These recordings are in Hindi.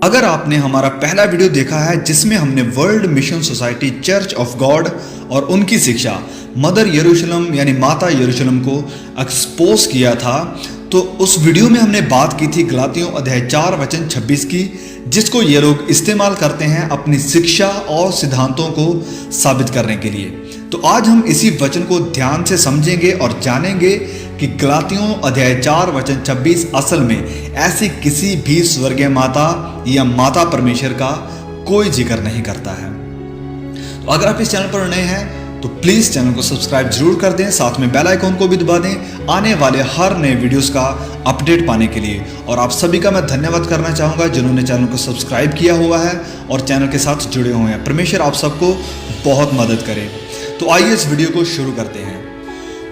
अगर आपने हमारा पहला वीडियो देखा है जिसमें हमने world mission society church of God और उनकी शिक्षा मदर यरूशलेम यानी माता यरूशलेम को एक्सपोज किया था, तो उस वीडियो में हमने बात की थी गलातियों अध्याय 4 वचन 26 की, जिसको ये लोग इस्तेमाल करते हैं अपनी शिक्षा और सिद्धांतों को साबित करने के लिए। तो आज हम इसी वचन को ध्यान से समझेंगे और जानेंगे कि गलातियों अध्याय 4 वचन 26 असल में ऐसी किसी भी स्वर्गीय माता या माता परमेश्वर का कोई जिक्र नहीं करता है। तो अगर आप इस चैनल पर नए हैं तो प्लीज चैनल को सब्सक्राइब जरूर कर दें, साथ में बेल आइकॉन को भी दबा दें आने वाले हर नए वीडियोस का अपडेट पाने के लिए। और आप सभी का मैं धन्यवाद करना चाहूँगा जिन्होंने चैनल को सब्सक्राइब किया हुआ है और चैनल के साथ जुड़े हुए हैं। परमेश्वर आप सबको बहुत मदद करे। तो आइए इस वीडियो को शुरू करते हैं।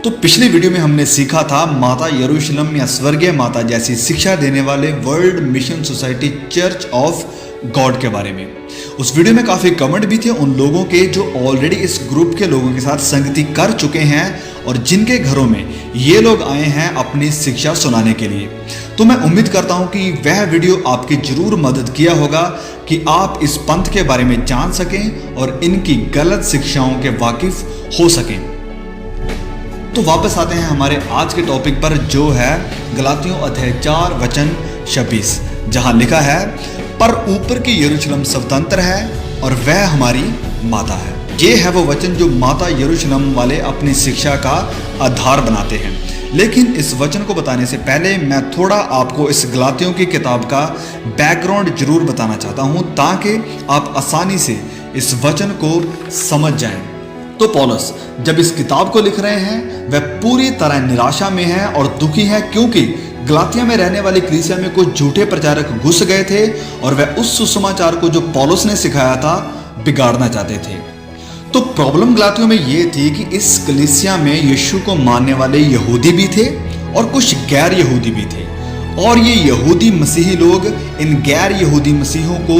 तो पिछले वीडियो में हमने सीखा था माता यरूशलेम या स्वर्गीय माता जैसी शिक्षा देने वाले world mission society church of God के बारे में। उस वीडियो में काफ़ी कमेंट भी थे उन लोगों के जो ऑलरेडी इस ग्रुप के लोगों के साथ संगति कर चुके हैं और जिनके घरों में ये लोग आए हैं अपनी शिक्षा सुनाने के लिए। तो मैं उम्मीद करता हूं कि वह वीडियो आपकी जरूर मदद किया होगा कि आप इस पंथ के बारे में जान सकें और इनकी गलत शिक्षाओं के वाकिफ हो सकें। तो वापस आते हैं हमारे आज के टॉपिक पर, जो है गलातियों अध्याय 4 वचन 26, जहां लिखा है, पर ऊपर की यरूशलेम स्वतंत्र है और वह हमारी माता है। ये है वो वचन जो माता यरूशलेम वाले अपनी शिक्षा का आधार बनाते हैं। लेकिन इस वचन को बताने से पहले मैं थोड़ा आपको इस गलातियों की किताब का बैकग्राउंड जरूर बताना चाहता हूं, ताकि आप आसानी से इस वचन को समझ जाएं। तो पौलुस जब इस किताब को लिख रहे हैं वह पूरी तरह निराशा में है और दुखी है, क्योंकि गलातिया में रहने वाली कलीसिया में कुछ झूठे प्रचारक घुस गए थे और वह उस सुसमाचार को जो पौलुस ने सिखाया था बिगाड़ना चाहते थे। तो प्रॉब्लम गलातियों में यह थी कि इस कलीसिया में यीशु को मानने वाले यहूदी भी थे और कुछ गैर यहूदी भी थे, और ये यहूदी मसीही लोग इन गैर यहूदी मसीहों को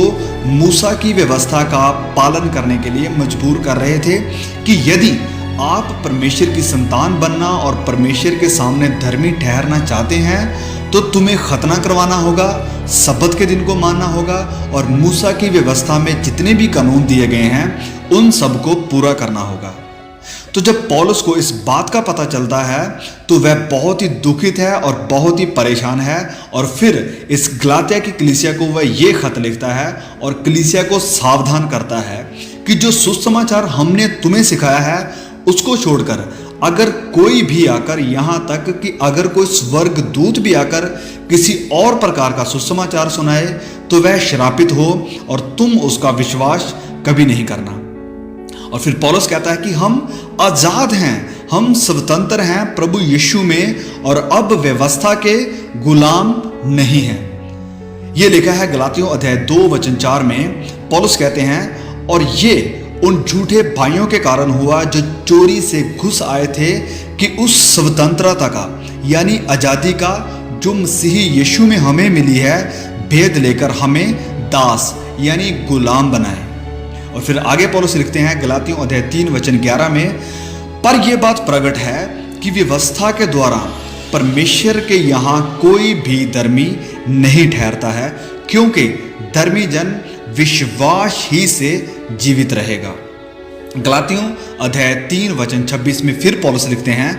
मूसा की व्यवस्था का पालन करने के लिए मजबूर कर रहे थे कि यदि आप परमेश्वर की संतान बनना और परमेश्वर के सामने धर्मी ठहरना चाहते हैं तो तुम्हें खतना करवाना होगा, सब्बत के दिन को मानना होगा और मूसा की व्यवस्था में जितने भी कानून दिए गए हैं उन सबको पूरा करना होगा। तो जब पौलुस को इस बात का पता चलता है तो वह बहुत ही दुखित है और बहुत ही परेशान है, और फिर इस गलातिया की कलीसिया को वह ये खत लिखता है और कलीसिया को सावधान करता है कि जो सुसमाचार हमने तुम्हें सिखाया है उसको छोड़कर अगर कोई भी आकर, यहाँ तक कि अगर कोई स्वर्ग दूत भी आकर किसी और प्रकार का सुसमाचार सुनाए तो वह श्रापित हो और तुम उसका विश्वास कभी नहीं करना। और फिर पौलुस कहता है कि हम आजाद हैं, हम स्वतंत्र हैं प्रभु यीशु में और अब व्यवस्था के गुलाम नहीं हैं। यह लिखा है गलातियों अध्याय 2 वचन 4 में। पौलुस कहते हैं, और ये उन झूठे भाइयों के कारण हुआ जो चोरी से घुस आए थे कि उस स्वतंत्रता का यानी आजादी का जो मसीही यीशु में हमें मिली है भेद लेकर हमें दास यानी गुलाम बनाए। और फिर आगे पौलुस लिखते हैं गलातियों अध्याय 3 वचन 11 में, पर यह बात प्रकट है कि व्यवस्था के द्वारा परमेश्वर के यहाँ कोई भी धर्मी नहीं ठहरता है, क्योंकि धर्मी जन विश्वास ही से जीवित रहेगा। गलातियों अध्याय 3 वचन 26 में फिर पौलुस लिखते हैं,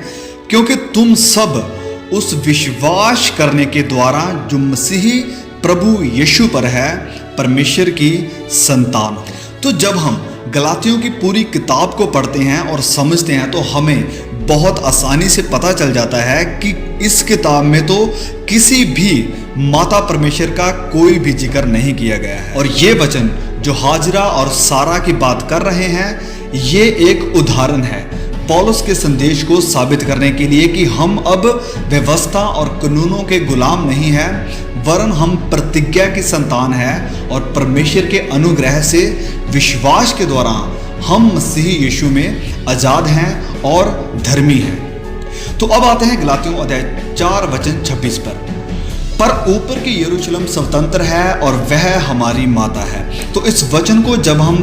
क्योंकि तुम सब उस विश्वास करने के द्वारा जो मसीही प्रभु यीशु पर है परमेश्वर की संतान हो। तो जब हम गलातियों की पूरी किताब को पढ़ते हैं और समझते हैं तो हमें बहुत आसानी से पता चल जाता है कि इस किताब में तो किसी भी माता परमेश्वर का कोई भी जिक्र नहीं किया गया है। और ये वचन जो हाजिरा और सारा की बात कर रहे हैं ये एक उदाहरण है पौलुस के संदेश को साबित करने के लिए कि हम अब व्यवस्था और कानूनों के गुलाम नहीं हैं, वरन हम प्रतिज्ञा की संतान हैं और परमेश्वर के अनुग्रह से विश्वास के द्वारा हम मसीही यीशु में आजाद हैं और धर्मी हैं। तो अब आते हैं गलातियों अध्याय 4 वचन 26 पर ऊपर की यरूशलेम स्वतंत्र है और वह हमारी माता है। तो इस वचन को जब हम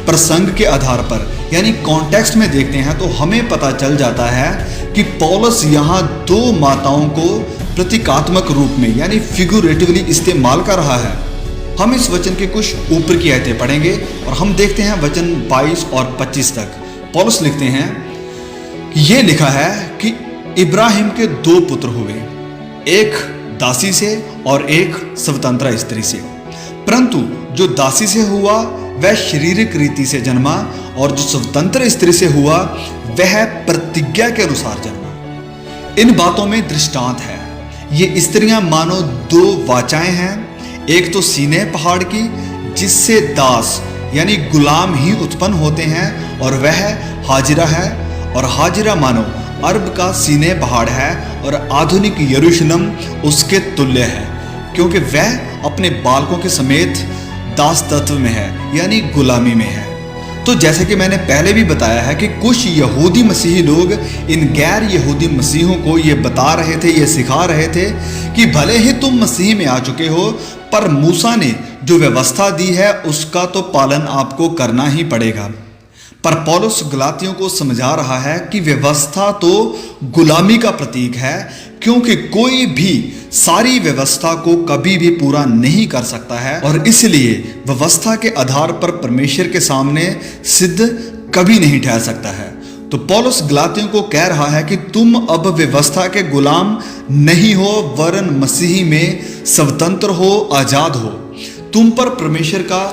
प्रसंग के आधार पर यानी कॉन्टेक्स्ट में देखते हैं तो हमें पता चल जाता है कि पौलुस यहाँ 2 माताओं को प्रतीकात्मक रूप में यानी फिगुरेटिवली इस्तेमाल कर रहा है। हम इस वचन के कुछ ऊपर की आयतें पढ़ेंगे और हम देखते हैं वचन 22 और 25 तक। पौलुस लिखते हैं कि ये लिखा है कि इब्राहिम के 2 पुत्र हुए, एक दासी से और एक स्वतंत्र स्त्री से। परंतु जो दासी से हुआ वह शारीरिक रीति से जन्मा, और जो स्वतंत्र स्त्री से हुआ वह प्रतिज्ञा के अनुसार जन्मा। इन बातों में दृष्टांत है। ये स्त्रियां मानो 2 वाचाएं हैं, एक तो सीने पहाड़ की जिससे दास यानी गुलाम ही उत्पन्न होते हैं, और वह हाजिरा है। और हाजिरा मानो अरब का सीने पहाड़ है और आधुनिक यरूशलेम उसके तुल्य है, क्योंकि वह अपने बालकों के समेत दास तत्व में है यानी गुलामी में है। तो जैसे कि मैंने पहले भी बताया है कि कुछ यहूदी मसीही लोग इन गैर यहूदी मसीहों को ये बता रहे थे, ये सिखा रहे थे कि भले ही तुम मसीह में आ चुके हो, पर मूसा ने जो व्यवस्था दी है उसका तो पालन आपको करना ही पड़ेगा। पर पौलुस गलातियों को समझा रहा है कि व्यवस्था तो गुलामी का प्रतीक है, क्योंकि कोई भी सारी व्यवस्था को कभी भी पूरा नहीं कर सकता है, और इसलिए व्यवस्था के आधार पर परमेश्वर के सामने सिद्ध कभी नहीं ठहर सकता है। तो पौलुस गलातियों को कह रहा है कि तुम अब व्यवस्था के गुलाम नहीं हो, वरन मसीही में स्वतंत्र हो, आजाद हो। तुम पर परमेश्वर का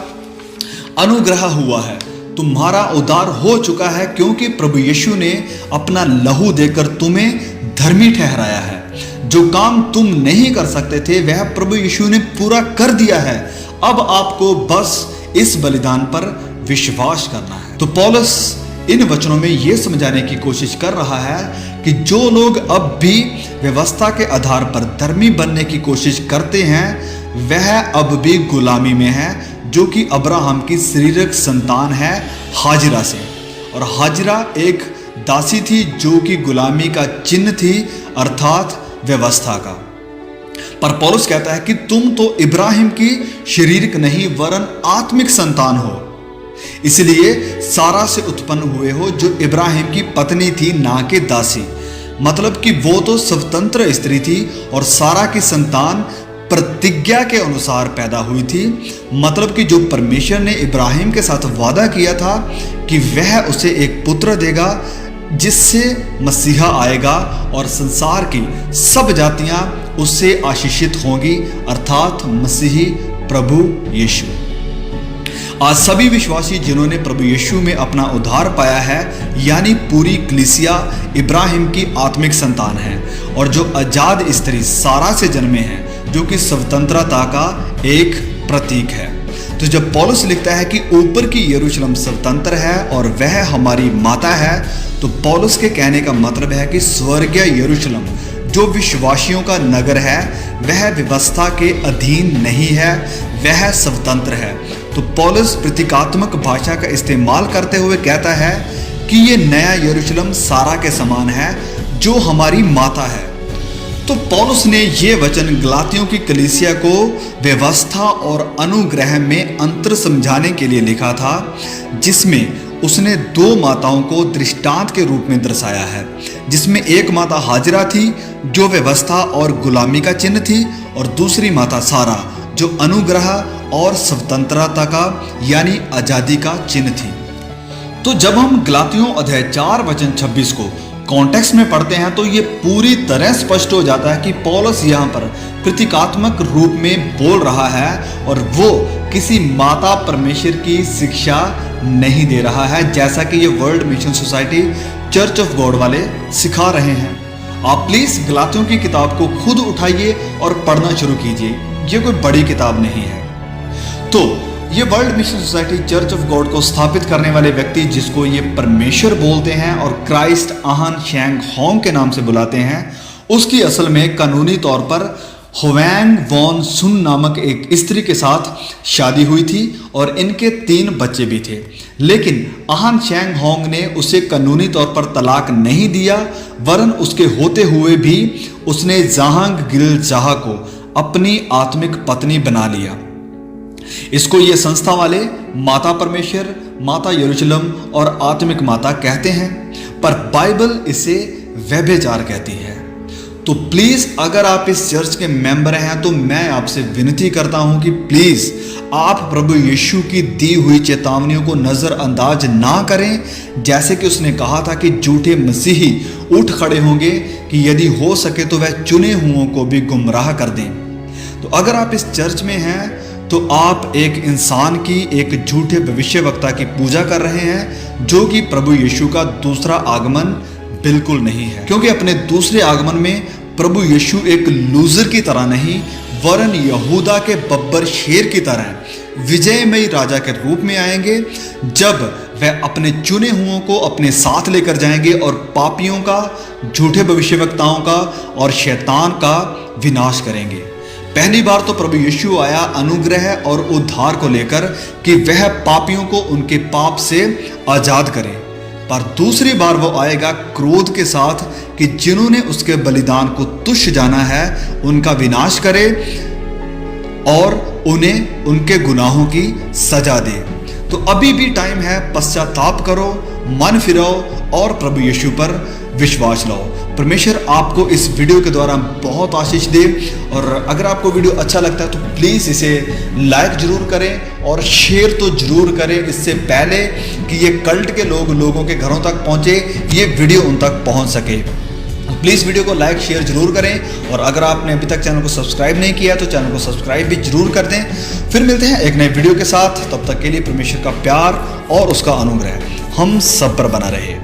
अनुग्रह हुआ है, तुम्हारा उद्धार हो चुका है, क्योंकि प्रभु यीशु ने अपना लहू देकर तुम्हें धर्मी ठहराया है। जो काम तुम नहीं कर सकते थे वह प्रभु यीशु ने पूरा कर दिया है। अब आपको बस इस बलिदान पर विश्वास करना है। तो पौलुस इन वचनों में यह समझाने की कोशिश कर रहा है कि जो लोग अब भी व्यवस्था के आधार पर धर्मी बनने की कोशिश करते हैं वह अब भी गुलामी में है, जो कि अब्राहम की शारीरिक संतान है हाजिरा से। और हाजिरा एक दासी थी जो कि गुलामी का चिन्ह थी, अर्थात व्यवस्था का। पर पौलुस कहता है कि तुम तो इब्राहिम की शारीरिक नहीं वरन आत्मिक संतान हो, इसलिए सारा से उत्पन्न हुए हो, जो इब्राहिम की पत्नी थी, ना कि दासी। मतलब कि वो तो स्वतंत्र स्त्री थी और सारा की संतान प्रतिज्ञा के अनुसार पैदा हुई थी। मतलब कि जो परमेश्वर ने इब्राहिम के साथ वादा किया था कि वह उसे एक पुत्र देगा जिससे मसीहा आएगा और संसार की सब जातियां उससे आशीषित होंगी, अर्थात मसीही प्रभु यीशु। आज सभी विश्वासी जिन्होंने प्रभु यीशु में अपना उद्धार पाया है, यानी पूरी कलीसिया इब्राहिम की आत्मिक संतान है, और जो आजाद स्त्री सारा से जन्मे हैं, जो कि स्वतंत्रता का एक प्रतीक है। तो जब पौलुस लिखता है कि ऊपर की यरूशलेम स्वतंत्र है और वह हमारी माता है, तो पौलुस के कहने का मतलब है कि स्वर्गीय यरूशलेम जो विश्वासियों का नगर है वह व्यवस्था के अधीन नहीं है, वह स्वतंत्र है। तो पौलुस प्रतीकात्मक भाषा का इस्तेमाल करते हुए कहता है कि ये नया यरूशलेम सारा के समान है जो हमारी माता है। तो पौलुस ने ये वचन गलातियों की कलीसिया को व्यवस्था और अनुग्रह में अंतर समझाने के लिए लिखा था, जिसमें उसने 2 माताओं को दृष्टांत के रूप में दर्शाया है, जिसमें एक माता हाजिरा थी जो व्यवस्था और गुलामी का चिन्ह थी, और दूसरी माता सारा जो अनुग्रह और स्वतंत्रता का यानी आजादी का चिन्ह थी। तो जब हम गलातियों अध्याय 4 वचन 26 को कॉन्टेक्स्ट में पढ़ते हैं तो ये पूरी तरह स्पष्ट हो जाता है कि पौलुस यहाँ पर प्रतीकात्मक रूप में बोल रहा है और वो किसी माता परमेश्वर की शिक्षा नहीं दे रहा है, जैसा कि ये world mission society church of God वाले सिखा रहे हैं। आप प्लीज गलातियों की किताब को खुद उठाइए और पढ़ना शुरू कीजिए, ये कोई बड़ी किताब नहीं है। तो ये world mission society church of God को स्थापित करने वाले व्यक्ति, जिसको ये परमेश्वर बोलते हैं और क्राइस्ट आहान शैंग होंग के नाम से बुलाते हैं, उसकी असल में कानूनी तौर पर होवैंग वॉन सुन नामक एक स्त्री के साथ शादी हुई थी और इनके 3 बच्चे भी थे। लेकिन आहान शैंग होंग ने उसे कानूनी तौर पर तलाक नहीं दिया, वरन उसके होते हुए भी उसने जाहांग गिल जाहा को अपनी आत्मिक पत्नी बना लिया। इसको ये संस्था वाले माता परमेश्वर, माता यरूशलेम और आत्मिक माता कहते हैं, पर बाइबल इसे व्यभिचार कहती है। तो प्लीज़ अगर आप इस चर्च के मेंबर हैं तो मैं आपसे विनती करता हूं कि प्लीज़ आप प्रभु यीशु की दी हुई चेतावनियों को नज़रअंदाज ना करें। जैसे कि उसने कहा था कि झूठे मसीही उठ खड़े होंगे कि यदि हो सके तो वह चुने हुओं को भी गुमराह कर दें। तो अगर आप इस चर्च में हैं तो आप एक इंसान की, एक झूठे भविष्यवक्ता की पूजा कर रहे हैं जो कि प्रभु यीशु का दूसरा आगमन बिल्कुल नहीं है। क्योंकि अपने दूसरे आगमन में प्रभु यीशु एक लूजर की तरह नहीं वरन यहूदा के बब्बर शेर की तरह विजयमयी राजा के रूप में आएंगे, जब वह अपने चुने हुओं को अपने साथ लेकर जाएंगे और पापियों का, झूठे भविष्यवक्ताओं का और शैतान का विनाश करेंगे। पहली बार तो प्रभु यीशु आया अनुग्रह और उद्धार को लेकर कि वह पापियों को उनके पाप से आजाद करे, पर दूसरी बार वो आएगा क्रोध के साथ कि जिन्होंने उसके बलिदान को तुच्छ जाना है उनका विनाश करे और उन्हें उनके गुनाहों की सजा दे। तो अभी भी टाइम है, पश्चाताप करो, मन फिराओ और प्रभु यीशु पर विश्वास लाओ। परमेश्वर आपको इस वीडियो के द्वारा बहुत आशीष दे। और अगर आपको वीडियो अच्छा लगता है तो प्लीज़ इसे लाइक जरूर करें और शेयर तो जरूर करें, इससे पहले कि ये कल्ट के लोगों के घरों तक पहुंचे, ये वीडियो उन तक पहुंच सके। प्लीज़ वीडियो को लाइक शेयर जरूर करें और अगर आपने अभी तक चैनल को सब्सक्राइब नहीं किया तो चैनल को सब्सक्राइब भी जरूर कर दें। फिर मिलते हैं एक नए वीडियो के साथ, तब तक के लिए परमेश्वर का प्यार और उसका अनुग्रह हम सब पर बना रहे।